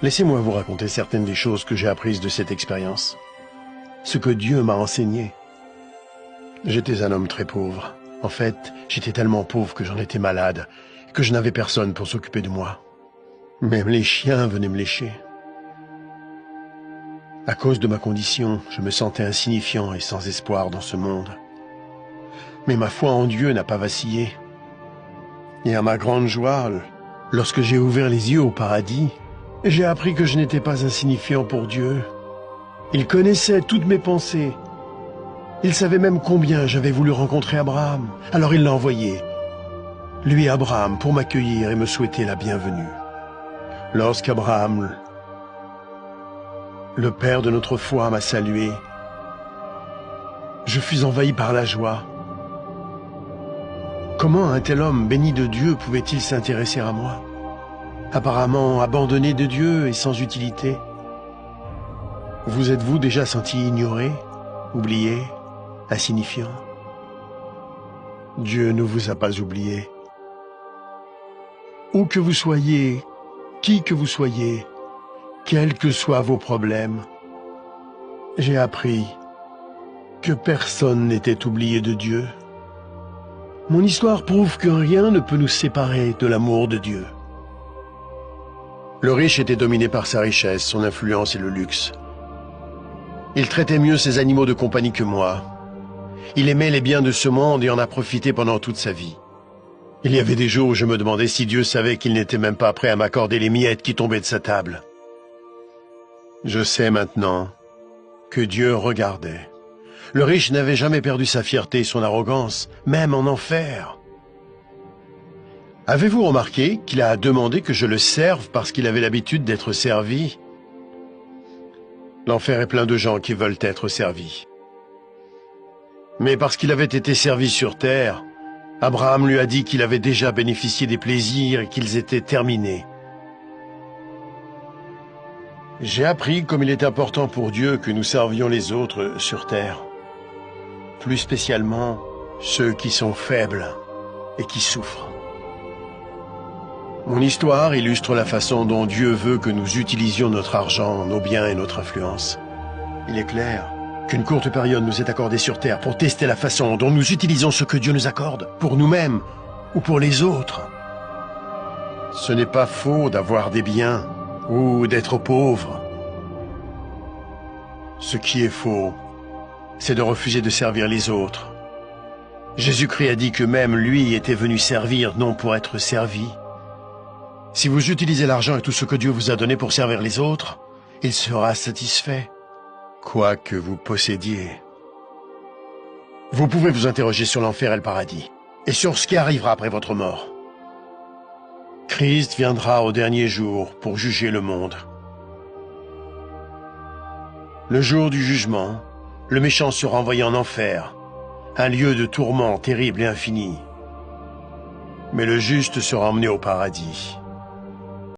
Laissez-moi vous raconter certaines des choses que j'ai apprises de cette expérience. Ce que Dieu m'a enseigné. J'étais un homme très pauvre. En fait, j'étais tellement pauvre que j'en étais malade, que je n'avais personne pour s'occuper de moi. Même les chiens venaient me lécher. À cause de ma condition, je me sentais insignifiant et sans espoir dans ce monde. Mais ma foi en Dieu n'a pas vacillé. Et à ma grande joie, lorsque j'ai ouvert les yeux au paradis, j'ai appris que je n'étais pas insignifiant pour Dieu. Il connaissait toutes mes pensées. Il savait même combien j'avais voulu rencontrer Abraham. Alors il l'a envoyé, lui Abraham, pour m'accueillir et me souhaiter la bienvenue. Lorsqu'Abraham, le père de notre foi, m'a salué, je fus envahi par la joie. Comment un tel homme béni de Dieu pouvait-il s'intéresser à moi? Apparemment abandonné de Dieu et sans utilité. Vous êtes-vous déjà senti ignoré, oublié, insignifiant? Dieu ne vous a pas oublié. Où que vous soyez, qui que vous soyez, quels que soient vos problèmes, j'ai appris que personne n'était oublié de Dieu. Mon histoire prouve que rien ne peut nous séparer de l'amour de Dieu. Le riche était dominé par sa richesse, son influence et le luxe. Il traitait mieux ses animaux de compagnie que moi. Il aimait les biens de ce monde et en a profité pendant toute sa vie. Il y avait des jours où je me demandais si Dieu savait qu'il n'était même pas prêt à m'accorder les miettes qui tombaient de sa table. Je sais maintenant que Dieu regardait. Le riche n'avait jamais perdu sa fierté et son arrogance, même en enfer. Avez-vous remarqué qu'il a demandé que je le serve parce qu'il avait l'habitude d'être servi? L'enfer est plein de gens qui veulent être servis. Mais parce qu'il avait été servi sur terre, Abraham lui a dit qu'il avait déjà bénéficié des plaisirs et qu'ils étaient terminés. J'ai appris comme il est important pour Dieu que nous servions les autres sur terre. Plus spécialement ceux qui sont faibles et qui souffrent. Mon histoire illustre la façon dont Dieu veut que nous utilisions notre argent, nos biens et notre influence. Il est clair qu'une courte période nous est accordée sur terre pour tester la façon dont nous utilisons ce que Dieu nous accorde, pour nous-mêmes ou pour les autres. Ce n'est pas faux d'avoir des biens ou d'être pauvre. Ce qui est faux, c'est de refuser de servir les autres. Jésus-Christ a dit que même lui était venu servir, non pour être servi. Si vous utilisez l'argent et tout ce que Dieu vous a donné pour servir les autres, il sera satisfait, quoi que vous possédiez. Vous pouvez vous interroger sur l'enfer et le paradis, et sur ce qui arrivera après votre mort. Christ viendra au dernier jour pour juger le monde. Le jour du jugement, le méchant sera envoyé en enfer, un lieu de tourment terrible et infini. Mais le juste sera emmené au paradis.